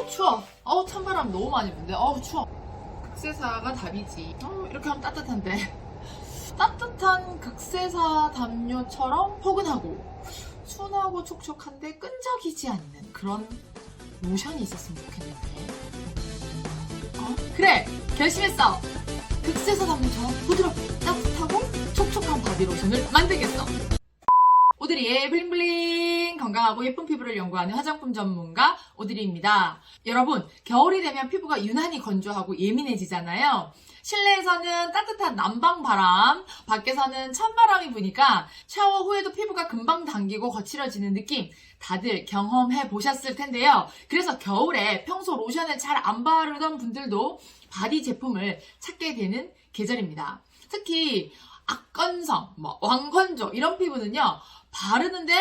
추워. 찬바람 너무 많이 부는데 추워. 극세사가 답이지. 이렇게 하면 따뜻한데. 따뜻한 극세사 담요처럼 포근하고 순하고 촉촉한데 끈적이지 않는 그런 로션이 있었으면 좋겠는데. 그래! 결심했어! 극세사 담요처럼 부드럽고 따뜻하고 촉촉한 바디 로션을 만들겠어! 오드리의 블링블링 건강하고 예쁜 피부를 연구하는 화장품 전문가 오드리입니다. 여러분, 겨울이 되면 피부가 유난히 건조하고 예민해지잖아요. 실내에서는 따뜻한 난방바람, 밖에서는 찬바람이 부니까 샤워 후에도 피부가 금방 당기고 거칠어지는 느낌 다들 경험해 보셨을 텐데요. 그래서 겨울에 평소 로션을 잘 안 바르던 분들도 바디 제품을 찾게 되는 계절입니다. 특히 악건성, 왕건조 이런 피부는요, 바르는데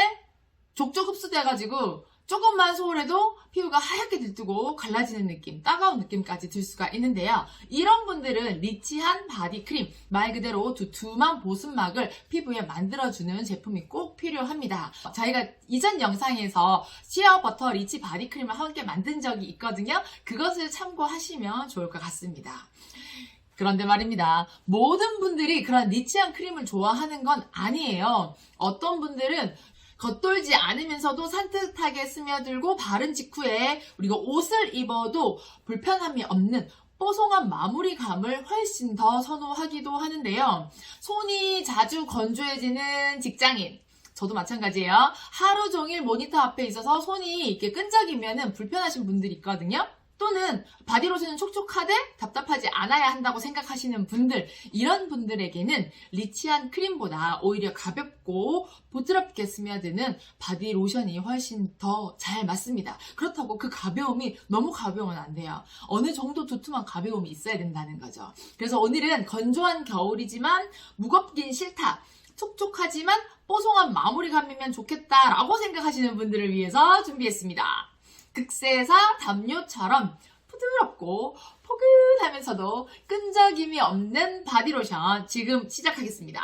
족족 흡수돼가지고 조금만 소홀해도 피부가 하얗게 들뜨고 갈라지는 느낌, 따가운 느낌까지 들 수가 있는데요. 이런 분들은 리치한 바디크림, 말 그대로 두툼한 보습막을 피부에 만들어주는 제품이 꼭 필요합니다. 저희가 이전 영상에서 시어버터 리치 바디크림을 함께 만든 적이 있거든요. 그것을 참고하시면 좋을 것 같습니다. 그런데 말입니다. 모든 분들이 그런 리치한 크림을 좋아하는 건 아니에요. 어떤 분들은 겉돌지 않으면서도 산뜻하게 스며들고 바른 직후에 우리가 옷을 입어도 불편함이 없는 뽀송한 마무리감을 훨씬 더 선호하기도 하는데요. 손이 자주 건조해지는 직장인, 저도 마찬가지예요. 하루 종일 모니터 앞에 있어서 손이 이렇게 끈적이면 불편하신 분들이 있거든요. 또는 바디로션은 촉촉하되 답답하지 않아야 한다고 생각하시는 분들, 이런 분들에게는 리치한 크림보다 오히려 가볍고 부드럽게 스며드는 바디로션이 훨씬 더 잘 맞습니다. 그렇다고 그 가벼움이 너무 가벼우면 안 돼요. 어느 정도 두툼한 가벼움이 있어야 된다는 거죠. 그래서 오늘은 건조한 겨울이지만 무겁긴 싫다, 촉촉하지만 뽀송한 마무리감이면 좋겠다라고 생각하시는 분들을 위해서 준비했습니다. 극세사 담요처럼 부드럽고 포근하면서도 끈적임이 없는 바디로션 지금 시작하겠습니다.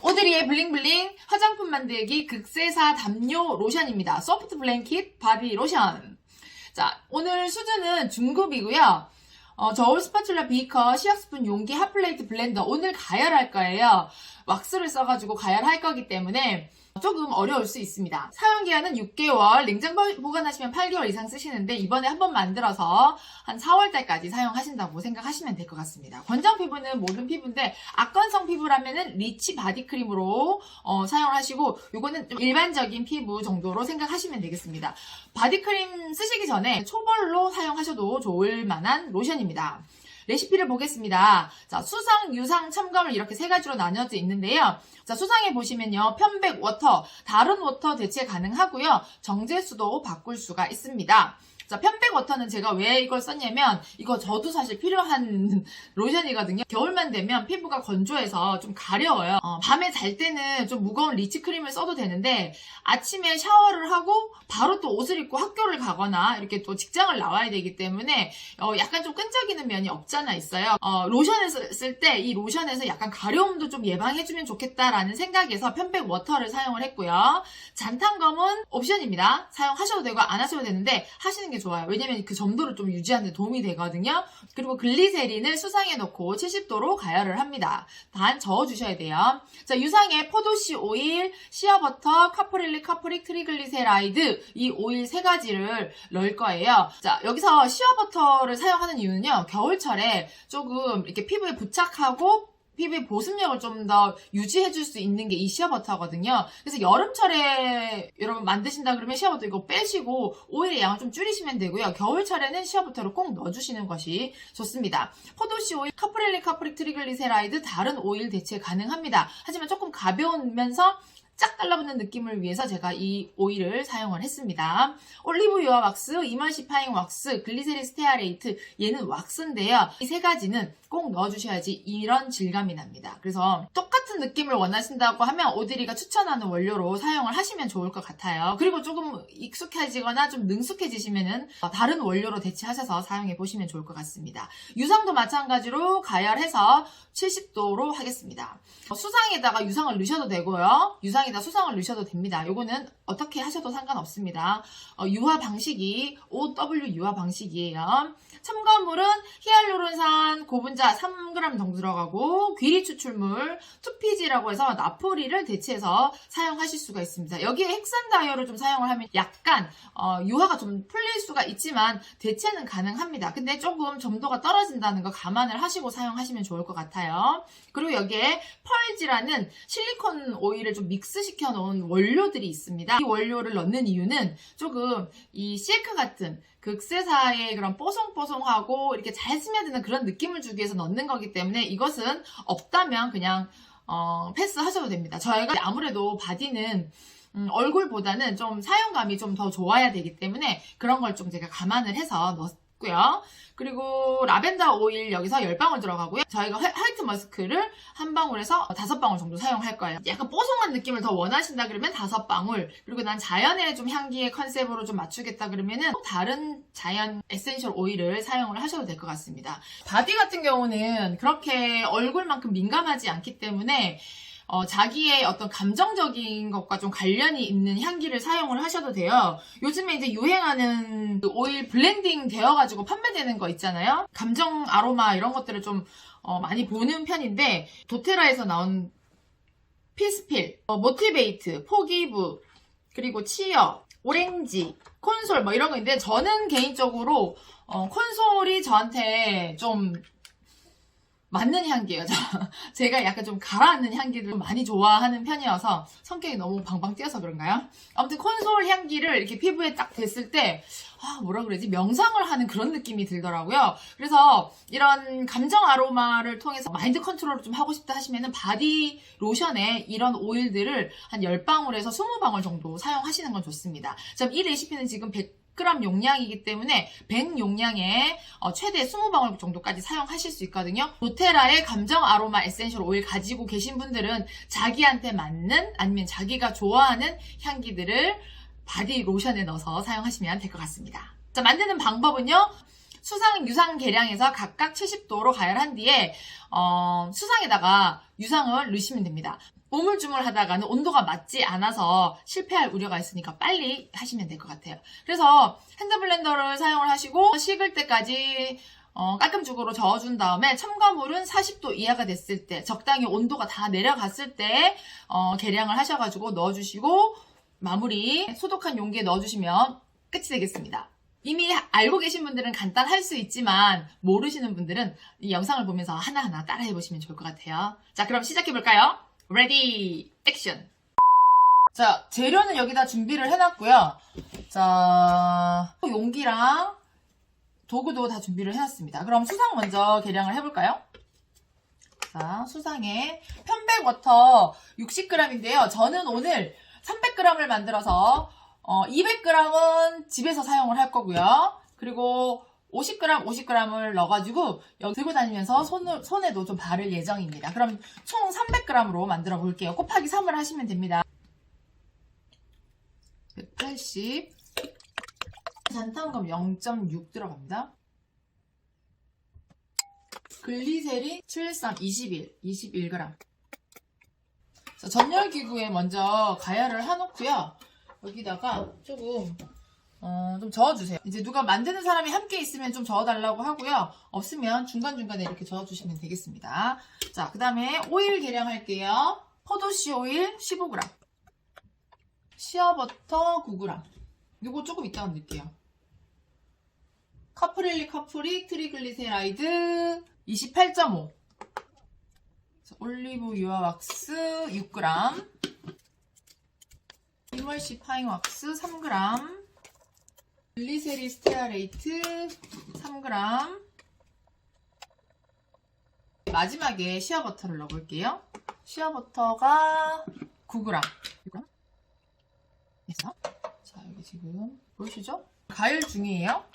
오드리의 블링블링 화장품 만들기 극세사 담요 로션입니다. 소프트 블랭킷 바디 로션. 자, 오늘 수준은 중급이고요. 저울 스파츌라 비커, 시약스푼 용기, 핫플레이트 블렌더 오늘 가열할 거예요. 왁스를 써가지고 가열할 거기 때문에 조금 어려울 수 있습니다. 사용기한은 6개월, 냉장 보관하시면 8개월 이상 쓰시는데 이번에 한번 만들어서 한 4월달까지 사용하신다고 생각하시면 될 것 같습니다. 건장 피부는 모든 피부인데 악건성 피부라면은 리치 바디크림으로 사용을 하시고, 이거는 좀 일반적인 피부 정도로 생각하시면 되겠습니다. 바디크림 쓰시기 전에 초벌로 사용하셔도 좋을 만한 로션입니다. 레시피를 보겠습니다. 자, 수상, 유상, 첨가물 이렇게 세 가지로 나뉘어져 있는데요. 자, 수상에 보시면요, 편백 워터, 다른 워터 대체 가능하고요. 정제수도 바꿀 수가 있습니다. 자, 편백 워터는 제가 왜 이걸 썼냐면, 이거 저도 사실 필요한 로션이거든요. 겨울만 되면 피부가 건조해서 좀 가려워요. 밤에 잘 때는 좀 무거운 리치 크림을 써도 되는데, 아침에 샤워를 하고 바로 또 옷을 입고 학교를 가거나 이렇게 또 직장을 나와야 되기 때문에 약간 좀 끈적이는 면이 없잖아 있어요. 로션을 쓸 때 이 로션에서 약간 가려움도 좀 예방해주면 좋겠다라는 생각에서 편백 워터를 사용을 했고요. 잔탄검은 옵션입니다. 사용하셔도 되고 안 하셔도 되는데 하시는 게 좋아요. 왜냐면 그 점도를 좀 유지하는 데 도움이 되거든요. 그리고 글리세린을 수상에 넣고 70도로 가열을 합니다. 단 저어주셔야 돼요. 자, 유상에 포도씨 오일, 시어버터, 카프릴릭, 트리글리세라이드 이 오일 세 가지를 넣을 거예요. 자, 여기서 시어버터를 사용하는 이유는요, 겨울철에 조금 이렇게 피부에 부착하고 피부의 보습력을 좀 더 유지해줄 수 있는 게 이 시어버터거든요. 그래서 여름철에 여러분 만드신다 그러면 시어버터 이거 빼시고 오일의 양을 좀 줄이시면 되고요. 겨울철에는 시어버터를 꼭 넣어주시는 것이 좋습니다. 포도씨 오일, 카프릴릭, 트리글리세라이드 다른 오일 대체 가능합니다. 하지만 조금 가벼우면서 쫙 달라붙는 느낌을 위해서 제가 이 오일을 사용을 했습니다. 올리브 유화 왁스, 이멀시파잉 왁스, 글리세린 스테아레이트, 얘는 왁스인데요. 이 세 가지는 꼭 넣어주셔야지 이런 질감이 납니다. 그래서 똑같은 느낌을 원하신다고 하면 오드리가 추천하는 원료로 사용을 하시면 좋을 것 같아요. 그리고 조금 익숙해지거나 좀 능숙해지시면은 다른 원료로 대체하셔서 사용해 보시면 좋을 것 같습니다. 유상도 마찬가지로 가열해서 70도로 하겠습니다. 수상에다가 유상을 넣으셔도 되고요. 유상에다 수상을 넣으셔도 됩니다. 요거는 어떻게 하셔도 상관없습니다. 유화 방식이 OW 유화 방식이에요. 첨가물은 히알루론산 고분자 3g 정도 들어가고 귀리 추출물 2PG라고 해서 나포리를 대체해서 사용하실 수가 있습니다. 여기에 핵산 다이얼을 좀 사용을 하면 약간 유화가 좀 풀릴 수가 있지만 대체는 가능합니다. 근데 조금 점도가 떨어진다는 거 감안을 하시고 사용하시면 좋을 것 같아요. 그리고 여기에 펄지라는 실리콘 오일을 좀 믹스시켜 놓은 원료들이 있습니다. 이 원료를 넣는 이유는 조금 이 실크 같은 극세사의 그런 뽀송뽀송하고 이렇게 잘 스며드는 그런 느낌을 주기 위해서 넣는 거기 때문에 이것은 없다면 그냥 패스하셔도 됩니다. 저희가 아무래도 바디는 얼굴보다는 좀 사용감이 좀 더 좋아야 되기 때문에 그런 걸 좀 제가 감안을 해서 넣었고요. 그리고 라벤더 오일 여기서 10방울 들어가고요. 저희가 화이트 머스크를 한 방울에서 5방울 정도 사용할 거예요. 약간 뽀송한 느낌을 더 원하신다 그러면 5방울. 그리고 난 자연의 좀 향기의 컨셉으로 좀 맞추겠다 그러면은 다른 자연 에센셜 오일을 사용을 하셔도 될 것 같습니다. 바디 같은 경우는 그렇게 얼굴만큼 민감하지 않기 때문에 자기의 어떤 감정적인 것과 좀 관련이 있는 향기를 사용을 하셔도 돼요. 요즘에 이제 유행하는 그 오일 블렌딩 되어가지고 판매되는 거 있잖아요. 감정 아로마 이런 것들을 좀 많이 보는 편인데 도테라에서 나온 피스필, 모티베이트, 포기브, 그리고 치어, 오렌지, 콘솔 뭐 이런 거 있는데 저는 개인적으로 콘솔이 저한테 좀 맞는 향기예요. 제가 약간 좀 가라앉는 향기를 많이 좋아하는 편이어서 성격이 너무 방방 뛰어서 그런가요? 아무튼 콘솔 향기를 이렇게 피부에 딱 댔을 때 뭐라 그러지? 명상을 하는 그런 느낌이 들더라고요. 그래서 이런 감정 아로마를 통해서 마인드 컨트롤을 좀 하고 싶다 하시면은 바디 로션에 이런 오일들을 한 10방울에서 20방울 정도 사용하시는 건 좋습니다. 이 레시피는 지금 100g 용량이기 때문에 100 용량에 최대 20방울 정도까지 사용하실 수 있거든요. 도테라의 감정 아로마 에센셜 오일 가지고 계신 분들은 자기한테 맞는 아니면 자기가 좋아하는 향기들을 바디 로션에 넣어서 사용하시면 될 것 같습니다. 자, 만드는 방법은요. 수상, 유상 계량해서 각각 70도로 가열한 뒤에 수상에다가 유상을 넣으시면 됩니다. 우물쭈물 하다가는 온도가 맞지 않아서 실패할 우려가 있으니까 빨리 하시면 될 것 같아요. 그래서 핸드블렌더를 사용을 하시고 식을 때까지 깔끔죽으로 저어준 다음에 첨가물은 40도 이하가 됐을 때 적당히 온도가 다 내려갔을 때 계량을 하셔가지고 넣어주시고 마무리 소독한 용기에 넣어주시면 끝이 되겠습니다. 이미 알고 계신 분들은 간단할 수 있지만 모르시는 분들은 이 영상을 보면서 하나하나 따라해보시면 좋을 것 같아요. 자, 그럼 시작해볼까요? 레디 액션. 자, 재료는 여기다 준비를 해놨고요. 자, 용기랑 도구도 다 준비를 해놨습니다. 그럼 수상 먼저 계량을 해볼까요? 자, 수상에 편백워터 60g인데요. 저는 오늘 300g을 만들어서 200g은 집에서 사용을 할 거고요. 그리고 50g을 넣어가지고 여기 들고 다니면서 손에도 좀 바를 예정입니다. 그럼 총 300g으로 만들어 볼게요. 곱하기 3을 하시면 됩니다. 180 잔탄검 0.6 들어갑니다. 글리세린 713 21g. 자, 전열기구에 먼저 가열을 해놓고요. 여기다가 조금 좀 저어주세요. 이제 누가 만드는 사람이 함께 있으면 좀 저어달라고 하고요. 없으면 중간중간에 이렇게 저어주시면 되겠습니다. 자, 그 다음에 오일 계량할게요. 포도씨 오일 15g, 시어버터 9g. 이거 조금 이따가 넣을게요. 카프릴리 카프릭 트리글리세라이드 28.5. 올리브 유화 왁스 6g, 이멀시파잉 왁스 3g, 글리세린 스테아레이트 3g. 마지막에 시어버터를 넣어볼게요. 시어버터가 9g. 됐어? 자, 여기 지금 보이시죠? 가열 중이에요.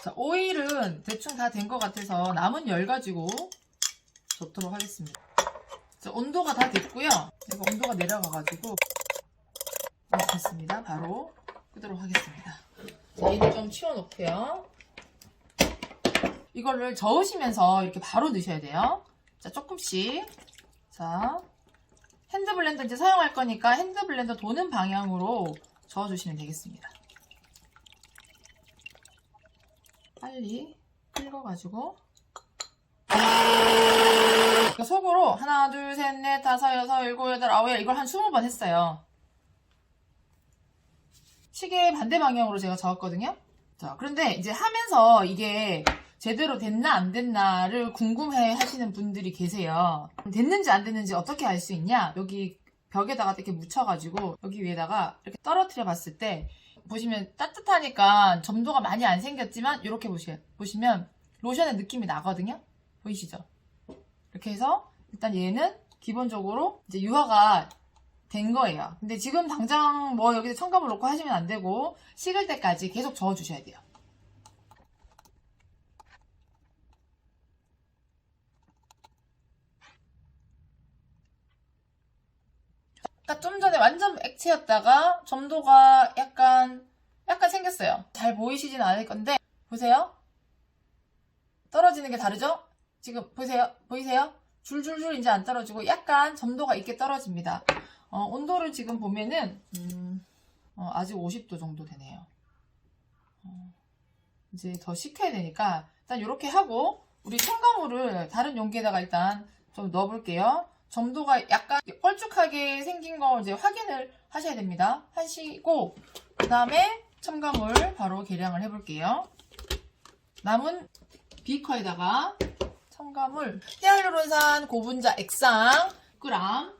자, 오일은 대충 다 된 것 같아서 남은 열 가지고 젓도록 하겠습니다. 자, 온도가 다 됐고요. 이거 온도가 내려가가지고 됐습니다. 바로 끄도록 하겠습니다. 자, 이를 좀 치워놓고요. 이거를 저으시면서 이렇게 바로 넣으셔야 돼요. 자, 조금씩. 자, 핸드블렌더 이제 사용할 거니까 핸드블렌더 도는 방향으로 저어주시면 되겠습니다. 빨리 긁어가지고 속으로 하나, 둘, 셋, 넷, 다섯, 여섯, 일곱, 여덟, 아홉, 열 이걸 한 20번 했어요. 시계 반대 방향으로 제가 저었거든요. 자, 그런데 이제 하면서 이게 제대로 됐나 안 됐나를 궁금해 하시는 분들이 계세요. 됐는지 안 됐는지 어떻게 알 수 있냐? 여기 벽에다가 이렇게 묻혀가지고 여기 위에다가 이렇게 떨어뜨려 봤을 때 보시면 따뜻하니까 점도가 많이 안 생겼지만 이렇게 보시면 로션의 느낌이 나거든요. 보이시죠? 이렇게 해서 일단 얘는 기본적으로 이제 유화가 된 거예요. 근데 지금 당장 뭐 여기서 첨가물 넣고 하시면 안 되고 식을 때까지 계속 저어 주셔야 돼요. 아까 좀 전에 완전 액체였다가 점도가 약간 생겼어요. 잘 보이시진 않을 건데 보세요. 떨어지는 게 다르죠? 지금 보이세요? 줄줄줄 이제 안 떨어지고 약간 점도가 있게 떨어집니다. 온도를 지금 보면은 아직 50도 정도 되네요. 이제 더 식혀야 되니까 일단 이렇게 하고 우리 첨가물을 다른 용기에다가 일단 좀 넣어볼게요. 점도가 약간 뻘쭉하게 생긴 거 이제 확인을 하셔야 됩니다. 하시고 그 다음에 첨가물 바로 계량을 해볼게요. 남은 비커에다가 첨가물 히알루론산 고분자 액상 10g,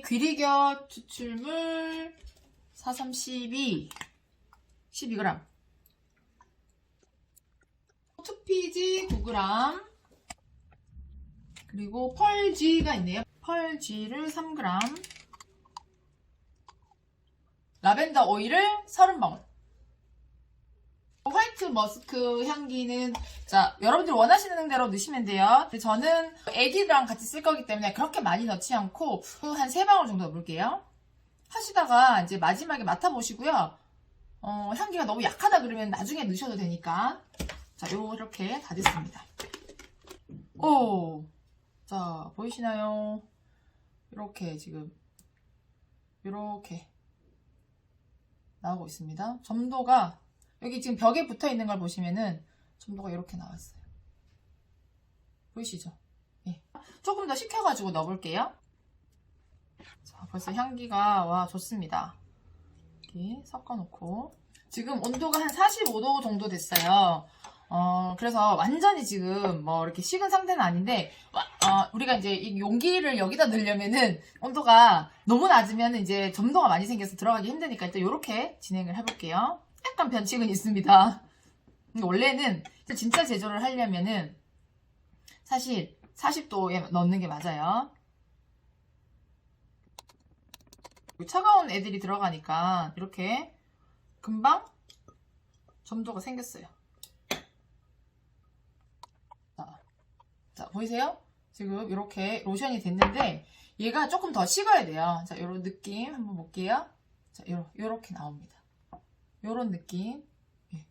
귀리겨 추출물 432 12g, 투피지 9g, 그리고 펄쥐가 있네요. 펄쥐를 3g, 라벤더 오일을 30방울. 화이트 머스크 향기는 자 여러분들 원하시는 대로 넣으시면 돼요. 근데 저는 애기랑 같이 쓸 거기 때문에 그렇게 많이 넣지 않고 한 3방울 정도 넣어볼게요. 하시다가 이제 마지막에 맡아보시고요. 향기가 너무 약하다 그러면 나중에 넣으셔도 되니까. 자, 이렇게 다 됐습니다. 오, 자 보이시나요? 이렇게 지금 이렇게 나오고 있습니다. 점도가 여기 지금 벽에 붙어 있는 걸 보시면은 점도가 이렇게 나왔어요. 보이시죠? 예. 조금 더 식혀가지고 넣어볼게요. 자, 벌써 향기가 와 좋습니다. 이렇게 섞어놓고 지금 온도가 한 45도 정도 됐어요. 그래서 완전히 지금 뭐 이렇게 식은 상태는 아닌데 우리가 이제 이 용기를 여기다 넣으려면은 온도가 너무 낮으면 이제 점도가 많이 생겨서 들어가기 힘드니까 일단 이렇게 진행을 해볼게요. 약간 변칙은 있습니다. 근데 원래는 진짜 제조를 하려면은 사실 40도에 넣는 게 맞아요. 차가운 애들이 들어가니까 이렇게 금방 점도가 생겼어요. 자, 보이세요? 지금 이렇게 로션이 됐는데 얘가 조금 더 식어야 돼요. 자, 이런 느낌 한번 볼게요. 자, 요렇게 나옵니다. 요런 느낌. 예.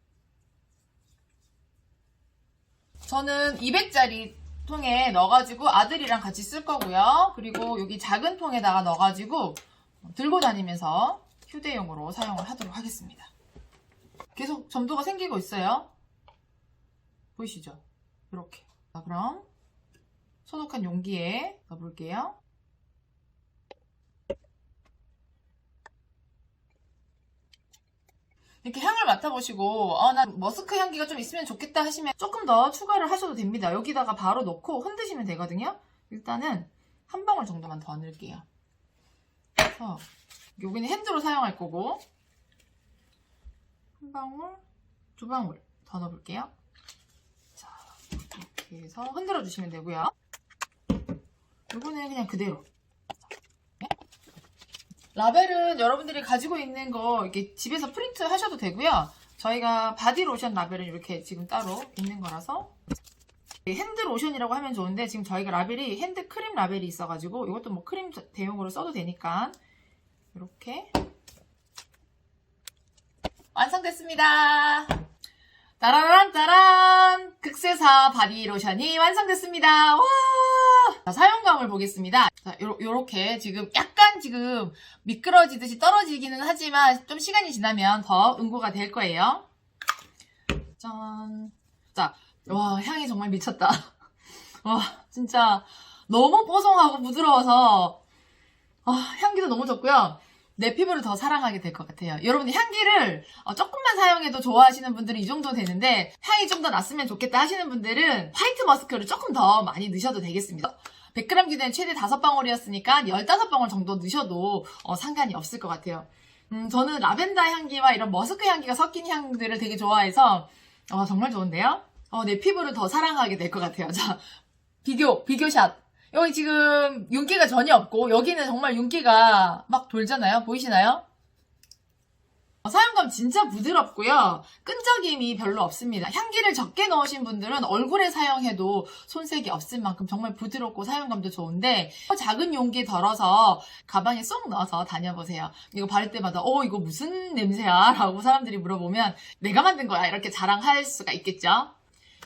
저는 200짜리 통에 넣어가지고 아들이랑 같이 쓸 거고요. 그리고 여기 작은 통에다가 넣어가지고 들고 다니면서 휴대용으로 사용을 하도록 하겠습니다. 계속 점도가 생기고 있어요. 보이시죠? 이렇게. 자, 그럼 소독한 용기에 넣어볼게요. 이렇게 향을 맡아보시고 난 머스크 향기가 좀 있으면 좋겠다 하시면 조금 더 추가를 하셔도 됩니다. 여기다가 바로 넣고 흔드시면 되거든요. 일단은 한 방울 정도만 더 넣을게요. 그래서 여기는 핸드로 사용할 거고 한 방울, 두 방울 더 넣어볼게요. 이렇게 해서 흔들어 주시면 되고요. 이거는 그냥 그대로. 네? 라벨은 여러분들이 가지고 있는 거 이렇게 집에서 프린트 하셔도 되고요. 저희가 바디로션 라벨은 이렇게 지금 따로 있는 거라서 핸드로션이라고 하면 좋은데 지금 저희가 라벨이 핸드크림 라벨이 있어가지고 이것도 뭐 크림 대용으로 써도 되니까 이렇게 완성됐습니다. 따라란 따란! 극세사 바디로션이 완성됐습니다. 와! 자, 사용감을 보겠습니다. 자, 요렇게 지금 약간 지금 미끄러지듯이 떨어지기는 하지만 좀 시간이 지나면 더 응고가 될 거예요. 짠. 자, 와, 향이 정말 미쳤다. 와, 진짜 너무 뽀송하고 부드러워서 향기도 너무 좋고요. 내 피부를 더 사랑하게 될 것 같아요. 여러분들 향기를 조금만 사용해도 좋아하시는 분들은 이 정도 되는데 향이 좀 더 났으면 좋겠다 하시는 분들은 화이트 머스크를 조금 더 많이 넣으셔도 되겠습니다. 100g 기준에 최대 5방울이었으니까 15방울 정도 넣으셔도 상관이 없을 것 같아요. 저는 라벤더 향기와 이런 머스크 향기가 섞인 향들을 되게 좋아해서 정말 좋은데요? 내 피부를 더 사랑하게 될 것 같아요. 자, 비교샷. 여기 지금 윤기가 전혀 없고 여기는 정말 윤기가 막 돌잖아요. 보이시나요? 사용감 진짜 부드럽고요. 끈적임이 별로 없습니다. 향기를 적게 넣으신 분들은 얼굴에 사용해도 손색이 없을 만큼 정말 부드럽고 사용감도 좋은데 작은 용기에 덜어서 가방에 쏙 넣어서 다녀보세요. 이거 바를 때마다 이거 무슨 냄새야? 라고 사람들이 물어보면 내가 만든 거야 이렇게 자랑할 수가 있겠죠.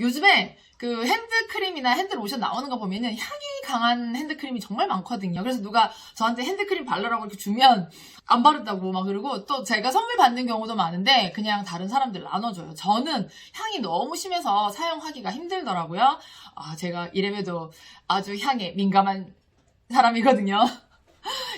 요즘에 그 핸드크림이나 핸드로션 나오는 거 보면은 향이 강한 핸드크림이 정말 많거든요. 그래서 누가 저한테 핸드크림 바르라고 이렇게 주면 안 바른다고 막 그러고 또 제가 선물 받는 경우도 많은데 그냥 다른 사람들 나눠줘요. 저는 향이 너무 심해서 사용하기가 힘들더라고요. 제가 이래봬도 아주 향에 민감한 사람이거든요.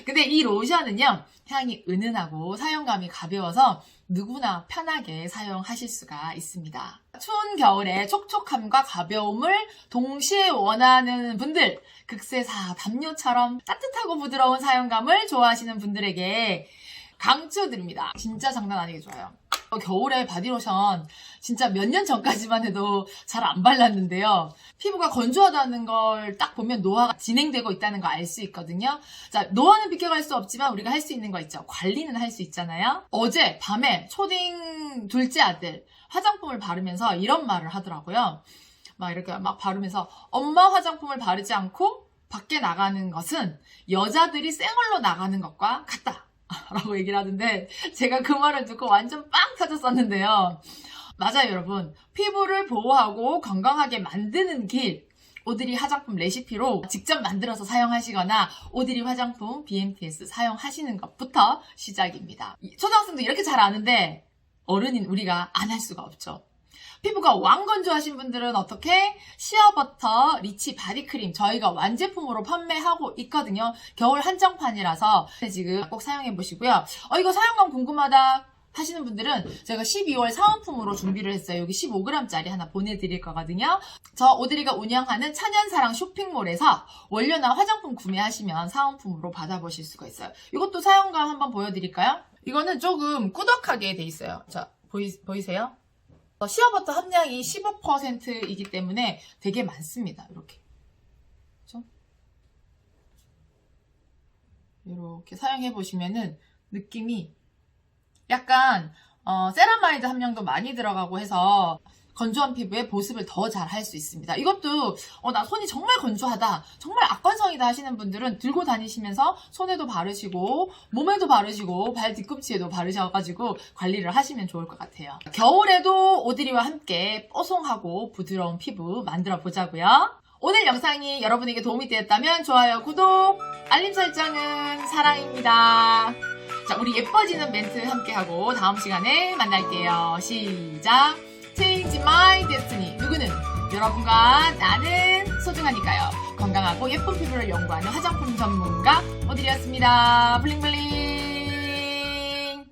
근데 이 로션은요, 향이 은은하고 사용감이 가벼워서 누구나 편하게 사용하실 수가 있습니다. 추운 겨울에 촉촉함과 가벼움을 동시에 원하는 분들, 극세사 담요처럼 따뜻하고 부드러운 사용감을 좋아하시는 분들에게 강추드립니다. 진짜 장난 아니게 좋아요. 겨울에 바디로션 진짜 몇 년 전까지만 해도 잘 안 발랐는데요. 피부가 건조하다는 걸 딱 보면 노화가 진행되고 있다는 거 알 수 있거든요. 자, 노화는 비켜갈 수 없지만 우리가 할 수 있는 거 있죠. 관리는 할 수 있잖아요. 어제 밤에 초딩 둘째 아들 화장품을 바르면서 이런 말을 하더라고요. 막 이렇게 막 바르면서 엄마 화장품을 바르지 않고 밖에 나가는 것은 여자들이 쌩얼로 나가는 것과 같다. 라고 얘기를 하는데 제가 그 말을 듣고 완전 빵 터졌었는데요. 맞아요, 여러분. 피부를 보호하고 건강하게 만드는 길. 오드리 화장품 레시피로 직접 만들어서 사용하시거나 오드리 화장품 BMTS 사용하시는 것부터 시작입니다. 초등학생도 이렇게 잘 아는데 어른인 우리가 안 할 수가 없죠. 피부가 왕건조하신 분들은 어떻게? 시어버터 리치 바디크림 저희가 완제품으로 판매하고 있거든요. 겨울 한정판이라서 지금 꼭 사용해보시고요. 이거 사용감 궁금하다 하시는 분들은 제가 12월 사은품으로 준비를 했어요. 여기 15g짜리 하나 보내드릴 거거든요. 저 오드리가 운영하는 찬연사랑 쇼핑몰에서 원료나 화장품 구매하시면 사은품으로 받아보실 수가 있어요. 이것도 사용감 한번 보여드릴까요? 이거는 조금 꾸덕하게 돼 있어요. 자, 보이세요? 시어버터 함량이 15%이기 때문에 되게 많습니다. 이렇게. 그렇죠? 이렇게 사용해 보시면은 느낌이 약간 세라마이드 함량도 많이 들어가고 해서 건조한 피부에 보습을 더 잘 할 수 있습니다. 이것도 나 손이 정말 건조하다, 정말 악건성이다 하시는 분들은 들고 다니시면서 손에도 바르시고 몸에도 바르시고 발 뒤꿈치에도 바르셔가지고 관리를 하시면 좋을 것 같아요. 겨울에도 오드리와 함께 뽀송하고 부드러운 피부 만들어 보자고요. 오늘 영상이 여러분에게 도움이 되었다면 좋아요, 구독, 알림 설정은 사랑입니다. 자, 우리 예뻐지는 멘트 함께하고 다음 시간에 만날게요. 시작! Change my destiny. 누구는? 여러분과 나는 소중하니까요. 건강하고 예쁜 피부를 연구하는 화장품 전문가 오드리였습니다. 블링블링.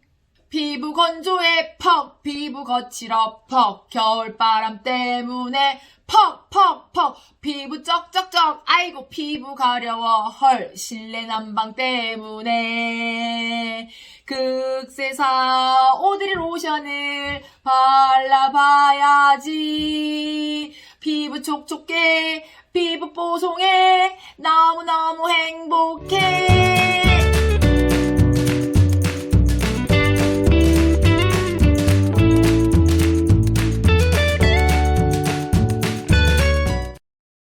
피부 건조해 퍽, 피부 거칠어 퍽, 겨울바람 때문에 퍽, 퍽, 퍽, 피부 쩍쩍쩍, 아이고 피부 가려워 헐, 실내 난방 때문에 극세사 오드리 로션을 발라봐야지. 피부 촉촉해, 피부 뽀송해, 너무너무 행복해.